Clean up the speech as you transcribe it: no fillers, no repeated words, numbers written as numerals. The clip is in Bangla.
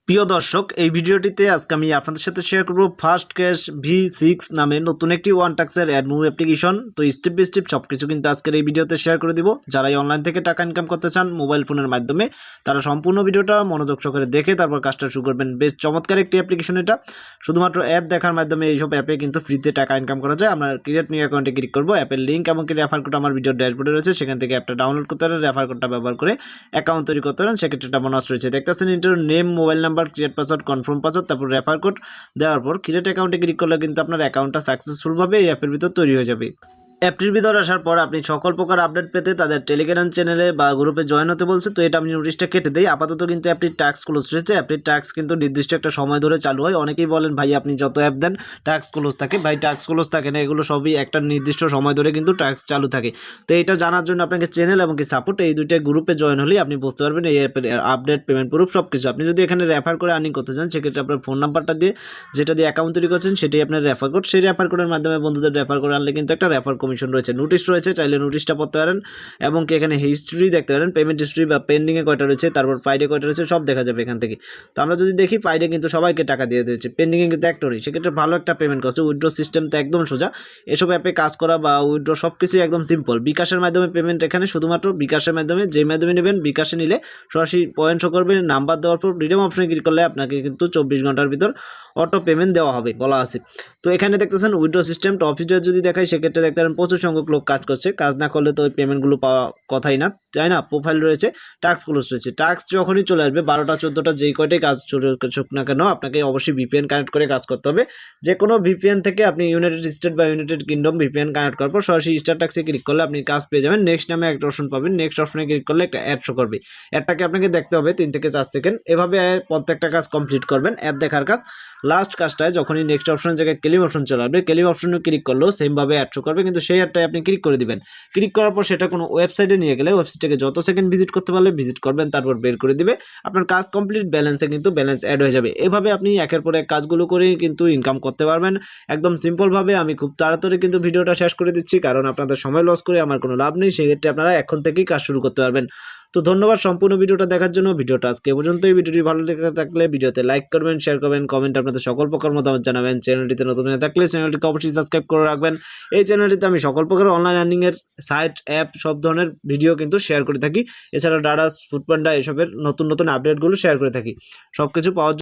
প্রিয় দর্শক, এই ভিডিওটিতে আজকে আমি আপনাদের সাথে শেয়ার করব ফার্স্ট ক্যাশ V6 নামে নতুন একটি ওয়ান টাক্সের অ্যাডমুভ অ্যাপ্লিকেশন। তো স্টেপ বাই স্টেপ সবকিছু কিন্তু আজকের এই ভিডিওতে শেয়ার করে দিব। যারা অনলাইন থেকে টাকা ইনকাম করতে চান মোবাইল ফোনের মাধ্যমে, তারা সম্পূর্ণ ভিডিওটা মনোযোগ সহকারে দেখে তারপর কাজটা শুরু করবেন। বেশ চমৎকার একটি অ্যাপ্লিকেশন এটা। শুধুমাত্র অ্যাড দেখার মাধ্যমে এইসব অ্যাপে কিন্তু ফ্রিতে টাকা ইনকাম করা যায়। আমরা ক্রিয়েট নিউ অ্যাকাউন্টে ক্লিক করব, অ্যাপের লিঙ্ক এবং রেফার কোড আমার ভিডিওর ড্যাশবোর্ডে রয়েছে, সেখান থেকে অ্যাপটা ডাউনলোড করতে পারেন, রেফার কোডটা ব্যবহার করে অ্যাকাউন্ট তৈরি করতে পারেন। সেক্ষেত্রে একটা বোনাস রয়েছে, দেখতেছেন inter name, mobile number, create password, confirm password, তারপর রেফার কোড দেওয়ার পর ক্রিয়েট অ্যাকাউন্টে ক্লিক করলে কিন্তু আপনার অ্যাকাউন্টটা সাকসেসফুলভাবে এই অ্যাপের ভিতর তৈরি হয়ে যাবে। অ্যাপটির ভিতরে আসার পর আপনি সকল প্রকার আপডেট পেতে তাদের টেলিগ্রাম চ্যানেলে বা গ্রুপে জয়েন হতে বলছে। তো এটা আমি নোটিশটা কেটে দিই। আপাতত কিন্তু অ্যাপটির টাস্ক ক্লোজ রয়েছে। অ্যাপটির টাস্ক কিন্তু নির্দিষ্ট একটা সময় ধরে চালু হয়। অনেকেই বলেন ভাই আপনি যত অ্যাপ দেন টাস্ক ক্লোজ থাকে। ভাই টাস্ক ক্লোজ থাকে না, এগুলো সবই একটা নির্দিষ্ট সময় ধরে কিন্তু টাস্ক চালু থাকে। তো এটা জানার জন্য আপনাকে চ্যানেল এবং কি সাপোর্ট এই দুইটা গ্রুপে জয়েন হলেই আপনি বুঝতে পারবেন এই অ্যাপের আপডেট, পেমেন্ট প্রুফ সব কিছু। আপনি যদি এখানে রেফার করে আর্নিং করতে চান, সেক্ষেত্রে আপনার ফোন নাম্বারটা দিয়ে যেটা দিয়ে অ্যাকাউন্ট তৈরি করছেন সেটাই আপনার রেফার কোড। সেই রেফার কোডের মাধ্যমে বন্ধুদের রেফার করে আনলে কিন্তু একটা রেফার কমিশন রয়েছে। নোটিশ রয়েছে, চাইলে নোটিশটা পড়তে পারেন এবং কি এখানে হিস্ট্রি দেখতে পারেন, পেমেন্ট হিস্ট্রি বা পেন্ডিংয়ে কয়টা রয়েছে, তারপর পাইডে কয়টা রয়েছে সব দেখা যাবে এখান থেকে। তো আমরা যদি দেখি পাইডে কিন্তু সবাইকে টাকা দিয়ে দিয়েছে, পেন্ডিংয়ে কিন্তু একটা নেই। সেক্ষেত্রে ভালো একটা পেমেন্ট করছে। উইথড্র সিস্টেম তো একদম সোজা। এসব অ্যাপে কাজ করা বা উইথড্র সব কিছুই একদম সিম্পল। বিকাশের মাধ্যমে পেমেন্ট, এখানে শুধুমাত্র বিকাশের মাধ্যমে, যে মাধ্যমে নেবেন বিকাশে নিলে সরাসরি পয়েন্ট শো করবে, নাম্বার দেওয়ার পর রিডিম অপশনে ক্লিক করলে আপনাকে কিন্তু 24 ঘন্টার ভিতর অটো পেমেন্ট দেওয়া হবে বলা আছে। তো এখানে দেখতেছেন উইথড্র সিস্টেম টপ ফিচার যদি দেখায়, সেক্ষেত্রে দেখতে পারেন প্রচুর সংখ্যক লোক কাজ করছে। কাজ না করলে তো ওই পেমেন্টগুলো পাওয়া কথাই না, তাই না? প্রোফাইল রয়েছে, টাস্ক ক্লোজ রয়েছে। টাস্ক যখনই চলে আসবে 12টা 14টা যেই কয়টাই কাজ চলুক না কেন, আপনাকে অবশ্যই ভিপিএন কানেক্ট করে কাজ করতে হবে। যে কোনো ভিপিএন থেকে আপনি ইউনাইটেড স্টেট বা ইউনাইটেড কিংডম ভিপিএন কানেক্ট করার পর সরাসরি স্টার টাক্সে ক্লিক করলে আপনি কাজ পেয়ে যাবেন। নেক্সট নামে একটা অপশন পাবেন, নেক্সট অপশনে ক্লিক করলে একটা অ্যাড শো করবে। অ্যাডটাকে আপনাকে দেখতে হবে 3 থেকে 4 সেকেন্ড। এভাবে প্রত্যেকটা কাজ কমপ্লিট করবেন, অ্যাড দেখার কাজ। লাস্ট কাজটায় যখনই নেক্সট অপশনের জায়গায় ক্লিম অপশন চলে আসবে, ক্লিম অপশনে ক্লিক করলেও সেমভাবে অ্যাড শো করবে, কিন্তু সেই অ্যাডটাই আপনি ক্লিক করে দিবেন। ক্লিক করার পর সেটা কোনো ওয়েবসাইটে নিয়ে গেলে ওয়েবসাইটটাকে যত সেকেন্ড ভিজিট করতে পারলে ভিজিট করবেন, তারপর বের করে দিবে। আপনার কাজ কমপ্লিট, ব্যালেন্সে কিন্তু ব্যালেন্স অ্যাড হয়ে যাবে। এভাবে আপনি একের পর এক কাজগুলো করেই কিন্তু ইনকাম করতে পারবেন একদম সিম্পলভাবে। আমি খুব তাড়াতাড়ি কিন্তু ভিডিওটা শেষ করে দিচ্ছি, কারণ আপনাদের সময় লস করে আমার কোনো লাভ নেই। সেক্ষেত্রে আপনারা এখন থেকেই কাজ শুরু করতে পারবেন। তো ধন্যবাদ সম্পূর্ণ ভিডিওটা দেখার জন্য। ভিডিওটা আজকে পর্যন্তই। ভিডিওটি ভালো লেগে থাকলে ভিডিওতে লাইক করবেন, শেয়ার করবেন, কমেন্ট আপনাদের সকল প্রকার মতামত জানাবেন। চ্যানেলটিতে নতুন হয়ে থাকলে চ্যানেলটিকে অবশ্যই সাবস্ক্রাইব করে রাখবেন। এই চ্যানেলটিতে আমি সকল প্রকার অনলাইন আর্নিংয়ের সাইট, অ্যাপ সব ধরনের ভিডিও কিন্তু শেয়ার করে থাকি। এছাড়া ডাডাস, ফুডপান্ডা এসবের নতুন নতুন আপডেটগুলো শেয়ার করে থাকি। সব কিছু পাওয়ার